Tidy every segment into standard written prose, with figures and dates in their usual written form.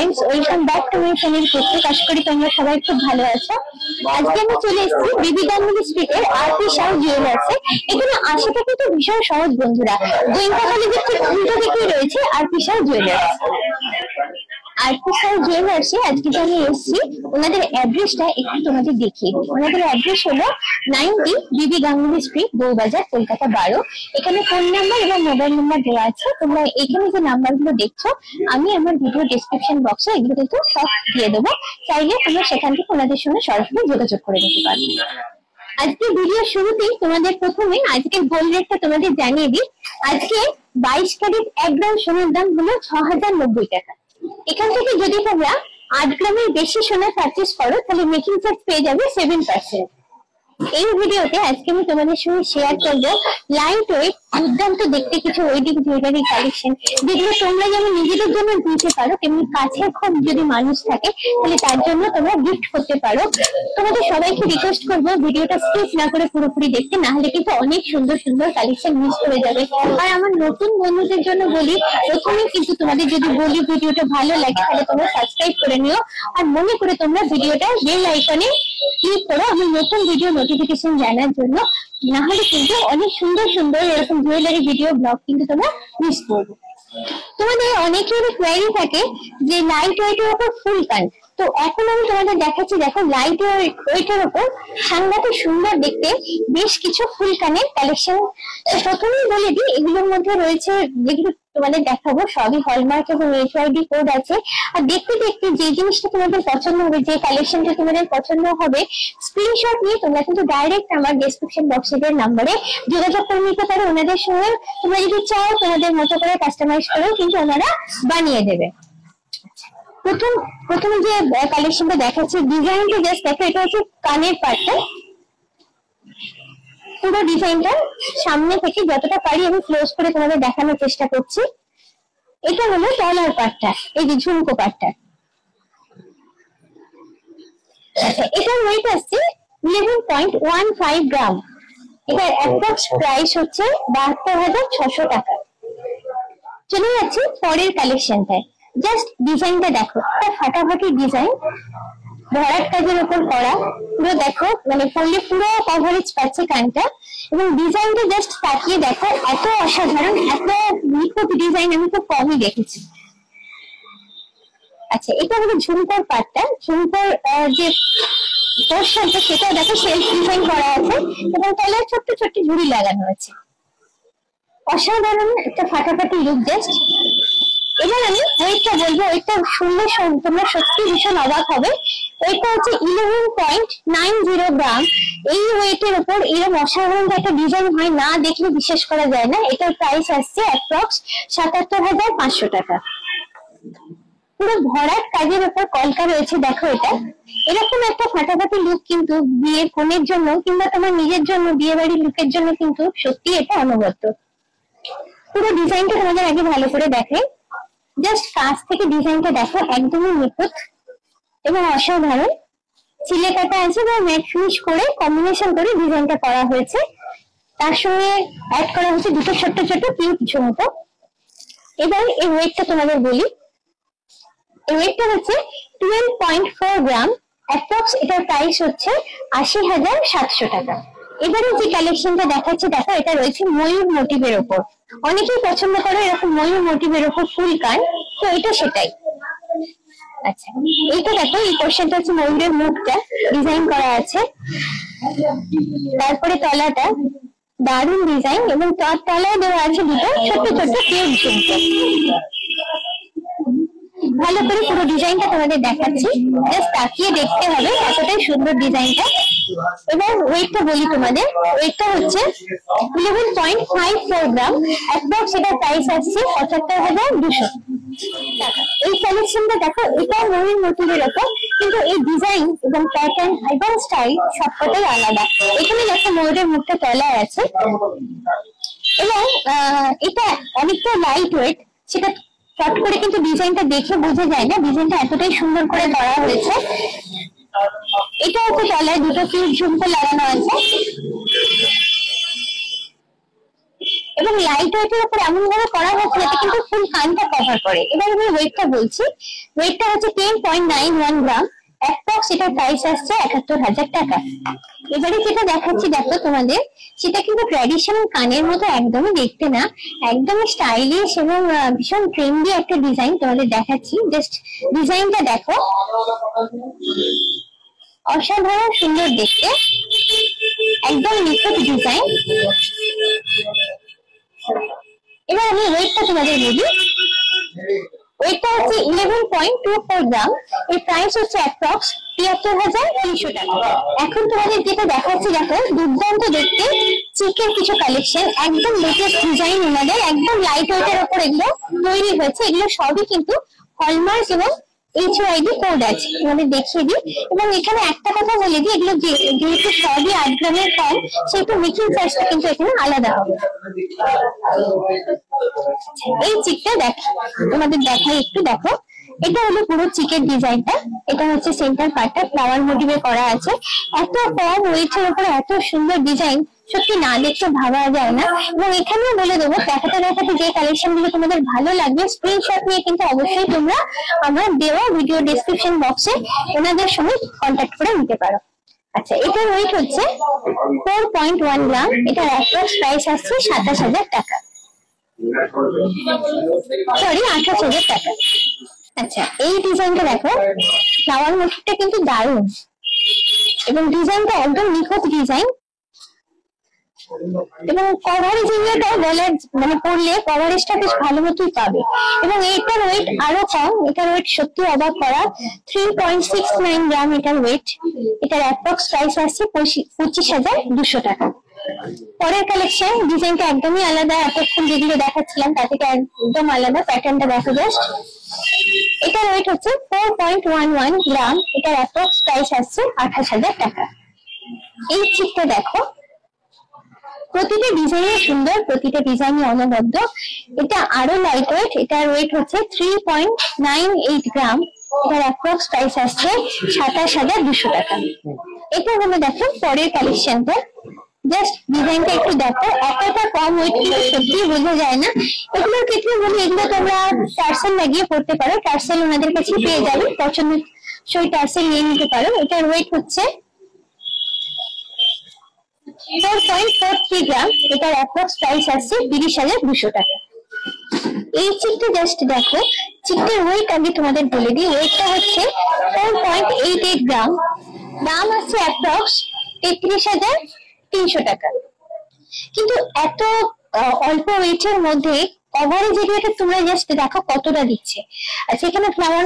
Friends, welcome back to my channel cookbook. আশা করি তোমরা সবাই খুব ভালো আছো। আজকে আমি চলে এসেছি বিবি গাঙ্গুলি স্ট্রিটের আরপি শাহ জুয়েলার্সে। এখানে আসাটা কিন্তু ভীষণ সহজ বন্ধুরা। গোয়েঙ্কা কলেজের ঠিক উল্টো দিকেই রয়েছে RP Shah jewellers. RP Shah জুয়েলার্সে আজকে যে আমি এসেছি, ওনাদের অ্যাড্রেসটা একটু তোমাদের দেখিয়ে দিই। ওনাদের অ্যাড্রেস হলো 90 বিবি গাঙ্গুলি স্ট্রিট, বউবাজার, কলকাতা 12। এখানে ফোন নাম্বার এবং মোবাইল নাম্বার দেওয়া আছে। তোমরা এখানে যে নাম্বারগুলো দেখছো, আমি আমার ভিডিও ডেসক্রিপশন বক্সে এগুলো কিন্তু সব দিয়ে দেবো। চাইলে তোমরা সেখান থেকে ওনাদের সঙ্গে সরাসরি যোগাযোগ করে নিতে পারো। আজকে ভিডিও শুরুতেই তোমাদের প্রথমে আজকের গোল্ড রেটটা তোমাদের জানিয়ে দিই। আজকে 22 ক্যারেট 1 গ্রাম সোনার দাম হলো 6090 টাকা। এখান থেকে যদি তোমরা 8 গ্রামের বেশি সোনা পারচেস করো, তাহলে মেকিং চার্জ পেয়ে যাবে 7%। এই ভিডিওতে আজকে আমি তোমাদের সঙ্গে শেয়ার করবো লাইট ওয়েট দুর্দান্ত দেখতে কিছু ওয়েডিং জুয়েলারি কালেকশন, যেগুলো তোমরা যেমন নিজেদের জন্য দিতে পারো, তেমনি কাছে খুব যদি মানুষ থাকে তাহলে তার জন্য তোমরা গিফট করতে পারো। তোমাদের সবাইকে রিকোয়েস্ট করবো ভিডিওটা স্কিপ না করে পুরোপুরি দেখতে, না হলে কিন্তু অনেক সুন্দর সুন্দর কালেকশন মিস করে যাবে। আর আমার নতুন বন্ধুদের জন্য বলি, প্রথমে কিন্তু তোমাদের যদি বলি ভিডিওটা ভালো লাগে তাহলে তোমরা সাবস্ক্রাইব করে নিও। আর মনে করে তোমরা ভিডিওটা বেল আইকনে ক্লিক করো আমার নতুন ভিডিও নোটিফিকেশন জানার জন্য, না হলে কিন্তু অনেক সুন্দর সুন্দর এরকম জুয়েলারি ভিডিও ব্লগ কিন্তু তোমরা মিস করবে। তোমাদের অনেকের কোয়েরি থাকে যে লাইট ওয়েটের উপর ফুল কান, তো এখন আমি তোমাদের দেখাচ্ছি। দেখো, লাইট ওয়েটের উপর সাংঘাতিক সুন্দর দেখতে বেশ কিছু ফুল কানের কালেকশন। প্রথমেই বলে দিই, এগুলোর মধ্যে রয়েছে, যেগুলো তোমাদের দেখাবো সবই হলমার্ক এবং HYD কোড আছে। আর দেখতে দেখতে যে জিনিসটা তোমাদের পছন্দ হবে, যে কালেকশনটা তোমাদের পছন্দ হবে, স্ক্রিনশট নিয়ে তোমরা কিন্তু ডাইরেক্ট আমার ডেসক্রিপশন বক্সের নাম্বারে যোগাযোগ করে নিতে পারো। ওনাদের সঙ্গে তোমরা যদি চাও তোমাদের মতো করে কাস্টমাইজ করেও কিন্তু ওনারা বানিয়ে দেবে। প্রথমে যে কালেকশনটা দেখাচ্ছি, ডিজাইনটা জাস্ট দেখো। এটা হচ্ছে কানের পার্টটা, পুরো ডিজাইনটা সামনে থেকে যতটা পারি আমি ক্লোজ করে তোমাদের দেখানোর চেষ্টা করছি। এটা হলো ডলার পার্টটা, এই যে ঝুমকো পার্টটা। আচ্ছা, এটার ওয়েট আসছে 11.15 গ্রাম। এটার অ্যাপ্রক্স প্রাইস হচ্ছে 72,600 টাকা। চলে যাচ্ছে পরের কালেকশনটায়। জাস্ট ডিজাইনটা দেখো, একটা ফাটাফাটি ডিজাইন, ভরাট কাজের উপর করা। পুরো দেখো, মানে পরলে পুরো কভারেজ পাচ্ছে কানটা, এবং ডিজাইনটা জাস্ট তাকিয়ে দেখো, এত অসাধারণ, এত নিখুঁত ডিজাইন আমি খুব কমই দেখেছি। আচ্ছা, এটা হলো ঝুমকোর পার্টটা। ঝুমকোর যে পোর্শনটা সেটা দেখো সেলফ ডিজাইন করা আছে, এবং তলায় ছোট্ট ছোট্ট ঝুড়ি লাগানো আছে। অসাধারণ একটা ফাটাফাটি লুক জাস্ট। এবার আমি ওয়েটটা বলবো, ওয়েটটা শুনলে তোমরা সত্যি ভীষণ অবাক হবে। ওয়েটটা হচ্ছে 11.90 গ্রাম। এই ওয়েটের উপর এরকম অসাধারণ একটা ডিজাইন হয় না, দেখলে বিশ্বাস করা যায় না। এটার প্রাইস আসছে অ্যাপ্রক্স 77,500 টাকা। পুরো ভরাট কাজের উপর কলকা রয়েছে। দেখো, এটা এরকম একটা ফাটাফাটি লুক কিন্তু বিয়ের কনের জন্য কিংবা তোমার নিজের জন্য, বিয়ে বাড়ির লুকের জন্য কিন্তু সত্যি এটা অনবদ্য। পুরো ডিজাইনটা তোমাদের আগে ভালো করে দেখে, জাস্ট কাছ থেকে ডিজাইনটা দেখো, একদমই নিখুঁত এবং অসাধারণ। চিলে কাটা আছে বা ম্যাট ফিনিশ করে কম্বিনেশন করে ডিজাইনটা করা হয়েছে। তার সঙ্গে অ্যাড করা হয়েছে দুটো ছোট্ট ছোট্ট কিউট ঝুমকো। এবার এই ওয়েটটা তোমাদের বলি, এই ওয়েটটা হচ্ছে 12.4 গ্রাম। অ্যাপ্রক্স এটার প্রাইস হচ্ছে 80,700 টাকা। এবারে যে কালেকশনটা দেখাচ্ছে দেখো, এটা রয়েছে ময়ূর মোটিভের ওপর। অনেকেই পছন্দ করে এরকম ময়ূর মোটিভের ওপর ফুল কান, তো এটা সেটাই। আচ্ছা, এইটা দেখো, এই পোর্শনটা হচ্ছে ময়ূরের মুখটা ডিজাইন করা আছে। তারপরে তলাটা দারুণ ডিজাইন, এবং তার তলায় দেওয়া আছে দুটো ছোট্ট ছোট্ট কিউট ঝুমকো। ভালো করে পুরো ডিজাইনটা তোমাদের দেখাচ্ছি, জাস্ট তাকিয়ে দেখতে হবে, এতটাই সুন্দর ডিজাইনটা। এবার ওয়েটটা বলি তোমাদের, ওয়েটটা হচ্ছে 11.54 গ্রাম। অ্যাপ্রক্স এটার প্রাইস আসছে 75,200 টাকা। এই কালেকশনটা দেখো, এটা ময়ূর মোটিভের ওপর, কিন্তু এই ডিজাইন এবং প্যাটার্ন এবং স্টাইল সবকটাই আলাদা। এখানে দেখো ময়ূরের মুখটা তলায় আছে, এবং এটা অনেকটা লাইট ওয়েট। সেটা চট করে কিন্তু ডিজাইনটা দেখে বোঝা যায় না, ডিজাইনটা এতটাই সুন্দর করে করা হয়েছে। এটা হচ্ছে তলায় দুটো কিউট ঝুমকো লাগানো আছে। এবং লাইট ওয়েটের উপর এমন ভাবে করা হচ্ছে যাতে কিন্তু ফুল কানটা কভার করে। এবার আমি ওয়েটটা বলছি, ওয়েটটা হচ্ছে 10.91 গ্রাম, অ্যাপ্রক্স এটার প্রাইস আসছে ৭১,০০০ টাকা। এবারে যেটা দেখাচ্ছি দেখো তোমাদের, সেটা কিন্তু ট্র্যাডিশনাল কানের মতো একদমই দেখতে না, একদমই স্টাইলিশ এবং ভীষণ ট্রেন্ডি একটা ডিজাইন তোমাদের দেখাচ্ছি। জাস্ট ডিজাইনটা দেখো, অসাধারণ সুন্দর দেখতে, একদম নিখুঁত ডিজাইন। এবার আমি ওয়েটটা তোমাদের বলি, ওয়েটটা হচ্ছে 11.24 গ্রাম, এর প্রাইস হচ্ছে অ্যাপ্রক্স ৭৩,৩০০ টাকা। এখন তোমাদের যেটা দেখাচ্ছি দেখো, দুর্দান্ত দেখতে চিকের কিছু কালেকশন, একদম লেটেস্ট ডিজাইন ওনাদের, একদম লাইট ওয়েটের উপর এগুলো তৈরি হয়েছে। এগুলো সবই কিন্তু হলমার্ক এবং HYD কোড আছে, তোমাদের দেখিয়ে দিই। এবং এখানে একটা কথা বলে দিই, এগুলো যেহেতু সবই 8 গ্রামের কম, সেহেতু মেকিং চার্জটা কিন্তু এখানে আলাদা হবে। এই চিকটা তোমাদের দেখাই একটু, দেখো এটা হলো পুরো চিকের ডিজাইনটা, এটা হচ্ছে সেন্টার পার্টটা ফ্লাওয়ার মোটিভে করা আছে। এত কম ওয়েটের উপরে এত সুন্দর ডিজাইন সত্যি না দেখতে ভাবা যায় না। এবং এখানেও বলে দেবো, দেখাতে দেখাতে যে কালেকশন গুলো তোমাদের ভালো লাগবে স্ক্রিনশট নিয়ে কিন্তু অবশ্যই তোমরা আমার দেওয়া ভিডিও ডেসক্রিপশন বক্সে ওনাদের সঙ্গে কন্ট্যাক্ট করে নিতে পারো। আচ্ছা, এটার ওয়েট হচ্ছে 4.1 গ্রাম, এটার অ্যাপ্রক্স প্রাইস আসছে ২৭,০০০ টাকা, সরি ২৮,০০০ টাকা। আচ্ছা, এই ডিজাইনটা দেখো, ফ্লাওয়ার মোটিভটা কিন্তু দারুণ এবং ডিজাইনটা একদম নিখুঁত ডিজাইন। এবং কভারেজ এরিয়াটা গলার মানে পরলে কভারেজটা বেশ ভালো মতোই পাবে। এবং এটার ওয়েট আরো কম, এটার ওয়েট সত্যি অবাক করা, 3.69 গ্রাম এটার ওয়েট, এটার অ্যাপ্রক্স প্রাইস আসছে ২৫,২০০ টাকা। পরের কালেকশন, ডিজাইনটা একদমই আলাদা, এতক্ষণ যেগুলো দেখাচ্ছিলাম তার থেকে একদম আলাদা, প্যাটার্নটা দেখো জাস্ট। এটার ওয়েট হচ্ছে 4.11 গ্রাম, এটার অ্যাপ্রক্স প্রাইস আসছে ২৮,০০০ টাকা। এই চিকটা দেখো, প্রতিটা ডিজাইনে সুন্দর, প্রতিটা ডিজাইনে অনবদ্য। এটা আরো লাইট ওয়েট, এটার ওয়েট হচ্ছে 3.98 গ্রাম, এটার অ্যাপ্রক্স প্রাইস আসছে ২৭,২০০ টাকা। এটা হলো দেখো পরের কালেকশনটা, জাস্ট ডিজাইনটা একটু দেখো, এতটা কম ওয়েট কিন্তু সত্যি বোঝা যায় না। এগুলোর ক্ষেত্রে বলি, এগুলো তোমরা টার্সেল লাগিয়ে পড়তে পারো, টার্সেল ওনাদের কাছে পেয়ে যাবে, পছন্দ সেই টার্সেল নিয়ে নিতে পারো। এটার ওয়েট হচ্ছে 4.43 গ্রাম, এটার অ্যাপ্রক্স প্রাইস আসছে ৩০,২০০ টাকা। এই চিকটা জাস্ট দেখো, চিকটার ওয়েট আগে তোমাদের বলে দিই, ওয়েটটা হচ্ছে 4.88 গ্রাম, দাম আছে অ্যাপ্রক্স ৩৩,৩০০ টাকা। কিন্তু এত অল্প ওয়েটের মধ্যে কভারেজ এরিয়াটা তোমরা জাস্ট দেখো কতটা দিচ্ছে। আচ্ছা, এখানে ফ্লাওয়ার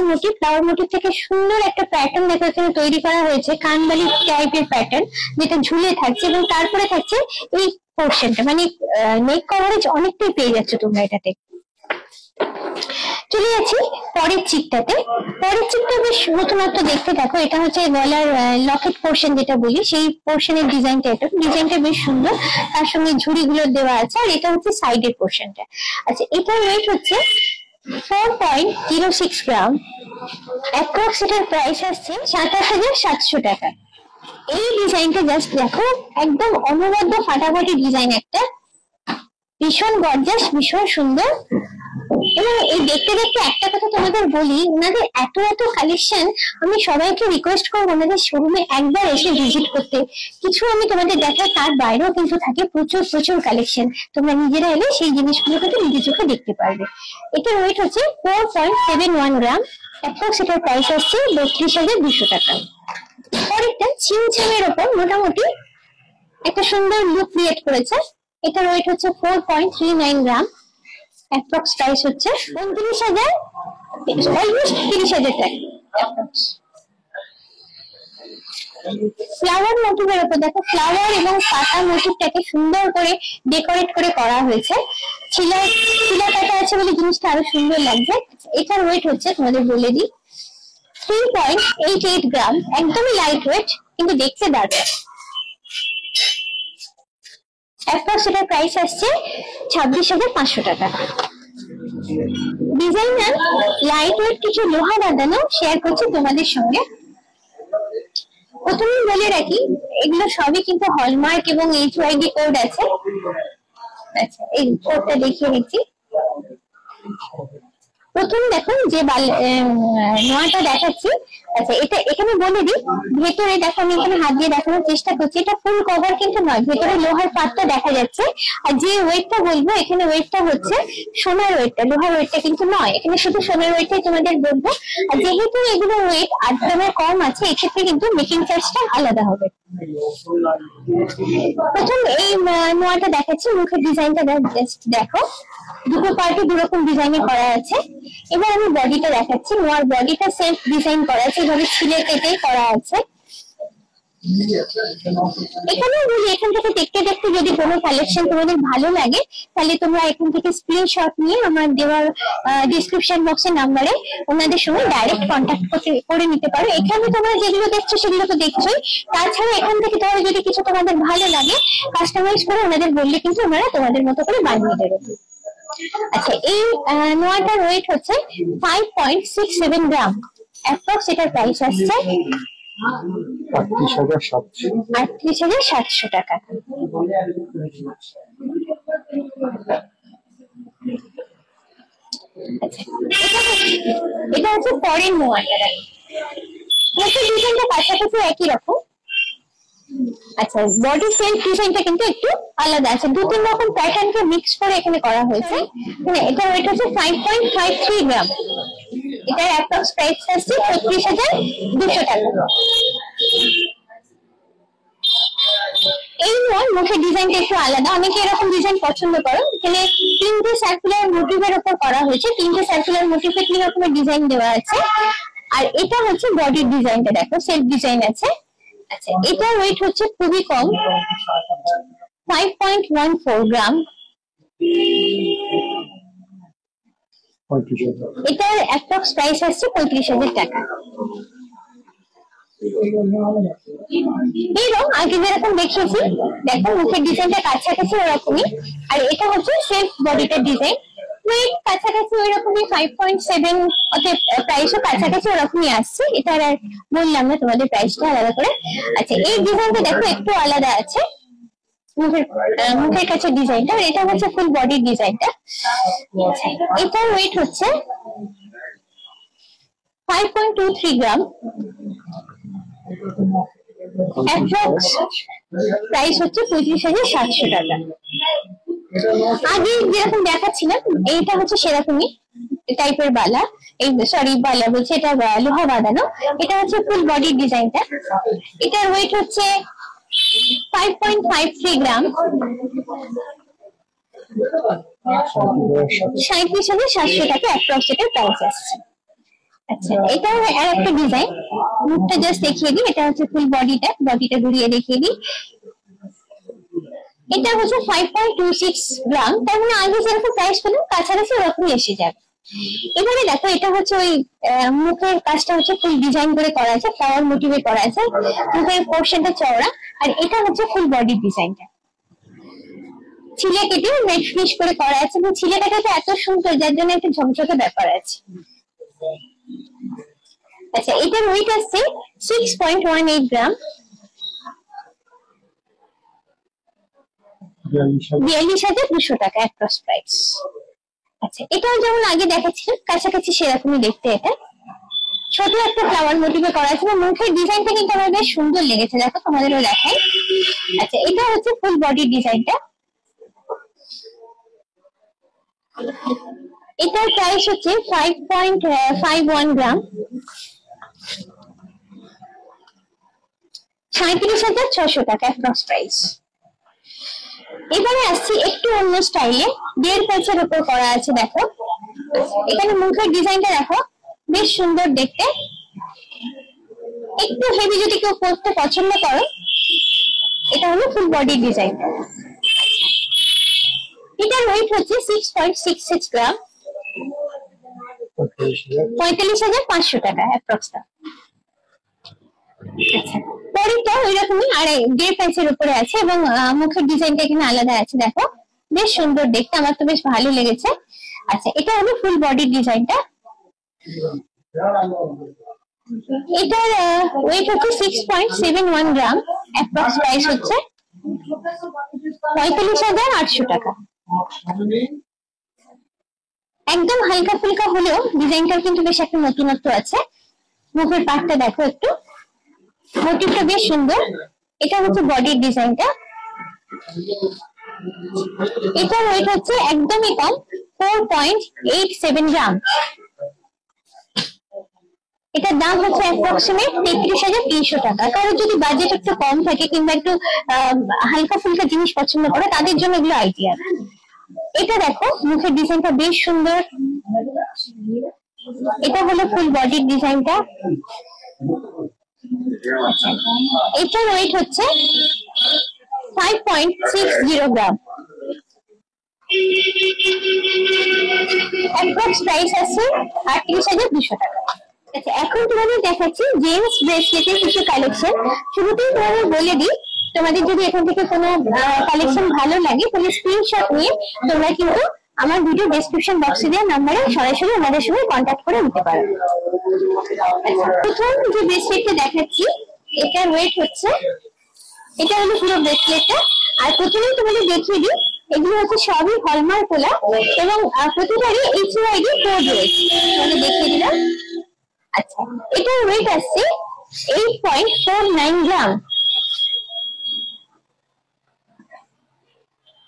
মোটিভ থেকে সুন্দর একটা প্যাটার্ন দেখো এখানে তৈরি করা হয়েছে, কানবালি টাইপের প্যাটার্ন, যেটা ঝুলে থাকছে এবং তারপরে থাকছে এই পোর্শনটা, মানে নেক কভারেজ অনেকটাই পেয়ে যাচ্ছ তোমরা এটাতে। চলে যাচ্ছি পরের চিকটাতে। পরের চিকটা বেশ নতুনত্ব দেখতে, দেখো এটা হচ্ছে গলার লকেট পোর্শন যেটা বলি, সেই পোর্শনের ডিজাইনটা, এটা ডিজাইনটা বেশ সুন্দর, তার সঙ্গে ঝুড়ি গুলো দেওয়া আছে, আর এটা হচ্ছে সাইডের পোর্শনটা। আচ্ছা, এটার ওয়েট হচ্ছে 4.06 গ্রাম, অ্যাপ্রক্স এটার প্রাইস আসছে ২৭,৭০০ টাকা। এই ডিজাইনটা জাস্ট দেখো, একদম অনবদ্য ফাটাফাটি ডিজাইন একটা, ভীষণ গর্জাস, ভীষণ সুন্দর। এবং এই দেখতে দেখতে একটা কথা তোমাদের বলি, ওনাদের এত এত কালেকশন, আমি সবাইকে রিকোয়েস্ট করবো ওনাদের শোরুমে একবার এসে ভিজিট করতে। কিছু আমি তোমাদের দেখাই, তার বাইরেও কিন্তু থাকে প্রচুর প্রচুর কালেকশন, তোমরা নিজেরা এলে সেই জিনিসগুলো কিন্তু নিজের চোখে দেখতে পারবে। এটার ওয়েট হচ্ছে 4.71 গ্রাম, অ্যাপ্রক্স এটার প্রাইস আসছে ৩২,২০০ টাকা। পরেরটা ছিমছামের ওপর মোটামুটি একটা সুন্দর লুক ক্রিয়েট করেছে, এটার ওয়েট হচ্ছে 4.39 গ্রাম, অ্যাপ্রক্স প্রাইস হচ্ছে ২৯,০০০, অলমোস্ট ৩০,০০০ টাকা। ফ্লাওয়ার মোটিভের উপর দেখো, ফ্লাওয়ার এবং পাতা মোটিভটাকে সুন্দর করে ডেকোরেট করে করা হয়েছে, শিলা কাটা আছে বলে জিনিসটা আরো সুন্দর লাগছে। এটার ওয়েট হচ্ছে তোমাদের বলে দিই 3.88 গ্রাম, একদমই লাইট ওয়েট কিন্তু দেখতে দারুণ। অ্যাপ্রক্স এটার প্রাইস আসছে ২৬,৫০০ টাকা। ডিজাইনার লাইট ওয়েট কিছু লোহা বাঁধানো শেয়ার করছি তোমাদের সঙ্গে। প্রথমেই বলে রাখি, এগুলো সবই কিন্তু হলমার্ক এবং HYD কোড আছে। আচ্ছা এই কোটটা দেখিয়ে দিচ্ছি। প্রথম দেখো যে নোয়াটা দেখাচ্ছি, আচ্ছা এটা এখানে বলে দিই, ভেতরে দেখো আমি এখানে হাত দিয়ে দেখানোর চেষ্টা করছি, এটা ফুল কভার কিন্তু নয়, ভেতরে লোহার পাতটা দেখা যাচ্ছে। আর যে ওয়েটটা বলবো এখানে ওয়েটটা হচ্ছে সোনার ওয়েটটা, লোহার ওয়েটটা কিন্তু নয়, এখানে শুধু সোনার ওয়েটটাই তোমাদের বলবো। আর যেহেতু এগুলো ওয়েট 8 গ্রামের কম আছে, এক্ষেত্রে কিন্তু মেকিং চার্জটা আলাদা হবে। প্রথম এই নোয়াটা দেখাচ্ছি, মুখের ডিজাইনটা জাস্ট দেখো, দুটো পার্টে দুরকম ডিজাইনে করা আছে। এবার আমি বডিটা দেখাচ্ছি, নোয়ার বডিটা সেলফ ডিজাইন করা আছে, এভাবে ছিলে কেটে করা আছে। এখানে বলি এখান থেকে দেখতে দেখতে যদি কোনো কালেকশন তোমাদের ভালো লাগে, তাহলে তোমরা এখান থেকে স্ক্রিনশট নিয়ে আমার দেওয়ার ডিসক্রিপশন বক্সের নাম্বারে ওনাদের সঙ্গে ডাইরেক্ট কন্ট্যাক্ট করে নিতে পারো। এখানে তোমরা যেগুলো দেখছো সেগুলো তো দেখছোই, তাছাড়া এখান থেকে তোমার যদি কিছু তোমাদের ভালো লাগে কাস্টমাইজ করে ওনাদের বললে কিন্তু ওনারা তোমাদের মতো করে বানিয়ে দেবে। আচ্ছা এই নোয়াটার ওয়েট হচ্ছে 5.67 গ্রাম, অ্যাপ্রক্স এটার প্রাইস আসছে 38,700 টাকা। এটা হচ্ছে পরের নোয়াটা, ডিজাইনটা কাছাকাছি একই রকম। আচ্ছা বডি সেলফ ডিজাইনটা কিন্তু একটু আলাদা আছে, 2-3 রকম প্যাটার্নকে মিক্স করে এখানে করা হয়েছে। এটা ওয়েট হচ্ছে 5.53 গ্রাম, এটার অ্যাপ্রক্স প্রাইস আসছে 36,200 টাকা। এই নয় মুখের ডিজাইনটা একটু আলাদা, অনেকে এরকম ডিজাইন পছন্দ করো। এখানে 3টে সার্কুলার মোটিভের উপর করা হয়েছে, 3টে সার্কুলার মোটিভে 3 রকমের ডিজাইন দেওয়া আছে। আর এটা হচ্ছে বডির ডিজাইনটা দেখো, সেলফ ডিজাইন আছে। আচ্ছা এটার ওয়েট হচ্ছে খুবই কম, 5.14 গ্রাম, এটার অ্যাপ্রক্স প্রাইস আসছে 35,000 টাকা। এই রকম আগে যেরকম দেখিয়েছি দেখো, মুখের ডিজাইনটা কাছাকাছি ওরকমই। আর এটা হচ্ছে সেলফ বডিটার ডিজাইন, ওয়েট কাছাকাছি ওই রকমই 5.7, অর্থাৎ প্রাইসও কাছাকাছি ওরকমই আসছে। এটার আর বললাম না তোমাদের প্রাইসটা আলাদা করে। আচ্ছা এই ডিজাইনটা দেখো একটু আলাদা আছে, মুখের কাছে ডিজাইনটা, আর এটা হচ্ছে ফুল বডির ডিজাইনটা। এটার ওয়েট হচ্ছে 5.23 গ্রাম, অ্যাপ্রক্স প্রাইস হচ্ছে 35,700 টাকা। আগে যেরকম দেখাচ্ছিলাম এইটা হচ্ছে সেরকমই টাইপের বালা, এই সরি বালা বলছে, এটা লোহা বাঁধানো। এটা হচ্ছে ফুল বডির ডিজাইনটা, এটার ওয়েট হচ্ছে 5.53 গ্রাম, 37,700 টাকা অ্যাপ্রক্স এটার প্রাইস আসছে। আচ্ছা এটা আর একটা ডিজাইন, মুখটা জাস্ট দেখিয়ে দিই, এটা হচ্ছে ফুল বডিটা ঘুরিয়ে দেখিয়ে দিই। এটা হচ্ছে 5.26 গ্রাম, তার মানে আগে যেরকম প্রাইস পেলাম কাছাকাছি ওরকমই এসে যাবে। এবারে দেখো এটা হচ্ছে ওই মুখের কাজটা হচ্ছে ফুল ডিজাইন করে করা আছে, ফ্লাওয়ার মোটিভে করা আছে, মুখের পোর্শনটা চওড়া। আর এটা হচ্ছে ফুল বডির ডিজাইনটা, ছিলে কেটে নেট ফিনিশ করে করা আছে, এবং ছিলে কাটাটা এত সুন্দর যার জন্য একটা ঝকঝকে ব্যাপার আছে। আচ্ছা এটার ওয়েট আসছে 6.18 গ্রাম, 42,200 টাকা অ্যাপ্রক্স প্রাইস। আচ্ছা এটাও যেমন আগে দেখাচ্ছিলাম কাছাকাছি সেরকমই দেখতে, এটা ছোট একটা ফ্লাওয়ার মোটিভে করা আছে, মুখের ডিজাইনটা কিন্তু আমার বেশ সুন্দর লেগেছে, দেখো তোমাদেরও দেখাই। আচ্ছা এটা হচ্ছে ফুল বডির ডিজাইনটা, এটার প্রাইস হচ্ছে 5.51 গ্রাম, 37,600 টাকা অ্যাপ্রক্স প্রাইস। এবারে আসছি একটু অন্য স্টাইলে, 1.5 প্যাচের উপর করা আছে দেখো, এখানে মুখের ডিজাইনটা দেখো বেশ সুন্দর দেখতে, একটু হেভি যদি কেউ পরতে পছন্দ করো, এটা হলো ফুল বডির ডিজাইন। এটার ওয়েট হচ্ছে 6.66 গ্রাম, 45,500 টাকা অ্যাপ্রক্স। আচ্ছা পরেরটা ওই রকমই, আর 1.5 প্যাচের উপরে আছে, এবং মুখের ডিজাইনটা এখানে আলাদা আছে দেখো, বেশ সুন্দর দেখতে, আমার তো বেশ ভালো লেগেছে। আচ্ছা এটা হলো ফুল বডির ডিজাইনটা, এটার ওয়েট হচ্ছে 6.71 গ্রাম, অ্যাপ্রক্স প্রাইস হচ্ছে 45,800 টাকা। একদম হালকা ফুলকা হলেও ডিজাইনটার কিন্তু বেশ একটা নতুনত্ব আছে। মুখের পাটটা দেখো একটু, মোটিভটা বেশ সুন্দর। এটা হচ্ছে বডির ডিজাইনটা। এটা ওয়েট হচ্ছে একদমই কম, 4.87 গ্রাম। এটার দাম হচ্ছে অ্যাপ্রক্সিমেট 33,300 টাকা। কারো যদি বাজেট একটু কম থাকে কিংবা একটু হালকা ফুলকা জিনিস পছন্দ করে তাদের জন্য এগুলো আইডিয়া। এটা দেখো মুখের ডিজাইনটা বেশ সুন্দর। এটা হলো ফুল বডির ডিজাইনটা। এটার ওয়েট হচ্ছে 5.60 গ্রাম। অ্যাপ্রক্স প্রাইস আছে 38,200 টাকা। আচ্ছা, এখন তোমাদের দেখাচ্ছি জেন্টস ব্রেসলেটের কিছু কালেকশন। শুরুতেই তোমাদের বলে দিই, তোমাদের যদি এখান থেকে কোনো কালেকশন ভালো লাগে তাহলে স্ক্রিনশট নিয়ে তোমরা কিন্তু আমার ভিডিও ডেসক্রিপশন বক্সে দেওয়া নাম্বারে সরাসরি আমাদের সঙ্গে কন্ট্যাক্ট করে নিতে পারো। প্রথম যে ব্রেসলেটটা দেখাচ্ছি এটার ওয়েট হচ্ছে, এটা হলো পুরো ব্রেসলেটটা। আর প্রথমেই তোমাদের দেখিয়ে দিই, এগুলো হচ্ছে সবই হলমার্ক তোলা এবং প্রতিটারই HUID কোড রয়েছে। তোমাদের দেখিয়ে দিলাম। আচ্ছা, এটার ওয়েট আসছে 8.49 গ্রাম।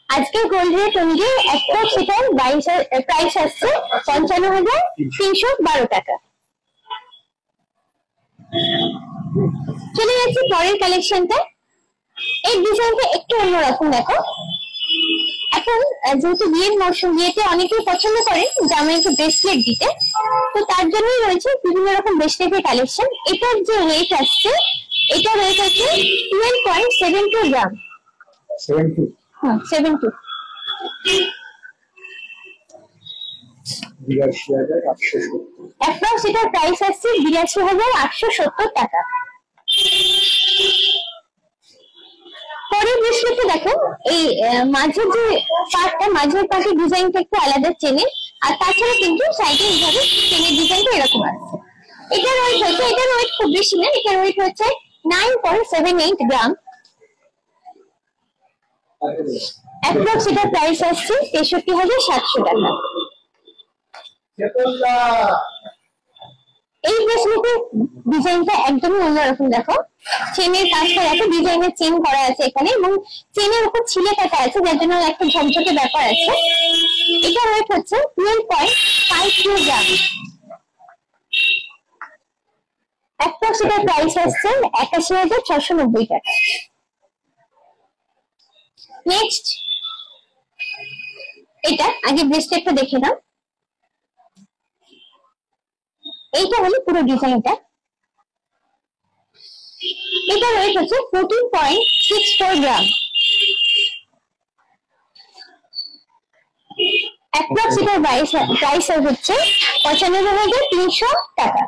আজকের গোল্ড রেট অনুযায়ী অ্যাপ্রক্স এটার প্রাইস আসছে 55,312 টাকা। চলে যাচ্ছি পরের কালেকশনটা। এই ডিজাইনটা একটু অন্যরকম দেখো। এখন যেহেতু বিয়ের মৌসুম, বিয়েতে অনেকেই পছন্দ করেন জামাইকে ব্রেসলেট দিতে, তো তার জন্যই রয়েছে বিভিন্ন রকম ব্রেসলেটের কালেকশন। এটার যে ওয়েট আসছে, এটা ওয়েট হচ্ছে 12.72 গ্রাম। 72 অ্যাপ্রক্স এটার প্রাইস আসছে 82,870 টাকা। পরের ব্রেসলেটটা দেখো, এই মাঝের যে পার্টটা, মাঝের পার্টের ডিজাইনটা একটু আলাদা চেনে, আর তাছাড়া কিন্তু সাইডে এইভাবে চেনের ডিজাইনটা এরকম আছে। এটার ওয়েট খুব বেশি না, এটার ওয়েট হচ্ছে 9.78 গ্রাম। অ্যাপ্রক্স এটার প্রাইস আসছে 63,700 টাকা। এই ব্রেসলেটের ডিজাইনটা একদমই অন্যরকম দেখো। চেনের কাজটা দেখো, ডিজাইনের চেন করা আছে এখানে এবং চেনের উপর ছিলে কাটা আছে, যার জন্য একটা ঝকঝকে ব্যাপার আছে। এটা ওয়েট হচ্ছে 12.52 গ্রাম। অ্যাপ্রক্স এটার প্রাইস আসছে 81,690 টাকা। নেক্সট, এটা আগে ব্রেসলেটটা দেখে নাও। এইটা হলো পুরো ডিজাইনটা। এটা ওয়েট হচ্ছে 14.64 গ্রাম। অ্যাপ্রক্স এটার প্রাইস হচ্ছে 95,300 টাকা।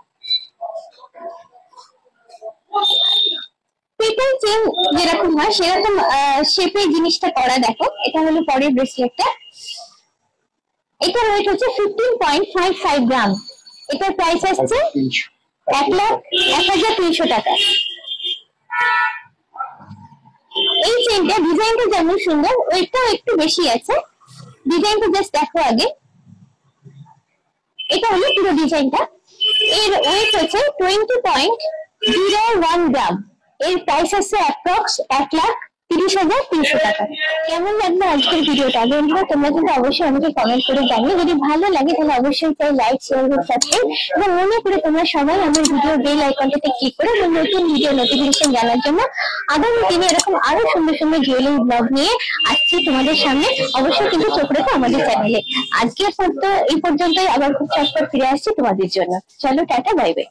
পেপার চেন যেরকম হয় সেরকম শেপের জিনিসটা করা দেখো। এটা হলো পরের ব্রেসলেটটা। এটার ওয়েট হচ্ছে 15.55 গ্রাম। এটার প্রাইস আসছে 1,01,300 টাকা। এই চেনটা ডিজাইনটা যেমন সুন্দর, ওয়েটটাও একটু বেশি আছে। ডিজাইনটা জাস্ট দেখো আগে। এটা হলো পুরো ডিজাইনটা। এর ওয়েট হচ্ছে 20.01 গ্রাম। এর প্রাইস আছে অ্যাপ্রক্স 1,30,300 টাকা। কেমন লাগলো আজকের ভিডিওটা? বন্ধুরা তোমরা কিন্তু অবশ্যই আমাকে কমেন্ট করে জানিও। যদি ভালো লাগে তাহলে অবশ্যই চাই লাইক, শেয়ার ও সাবস্ক্রাইব, এবং মনে করে তোমরা সবাই আমার ভিডিও বেল আইকনটাতে ক্লিক করে নতুন ভিডিও নোটিফিকেশন জানার জন্য। আগামী দিনে এরকম আরো সুন্দর সুন্দর জুয়েলারি ব্লগ নিয়ে আসছি তোমাদের সামনে। অবশ্যই কিন্তু চোখ রেখো আমাদের চ্যানেলে। আজকে এই পর্যন্তই, আবার খুব চটপট ফিরে আসছি তোমাদের জন্য। চলো টাটা, বাই বাই।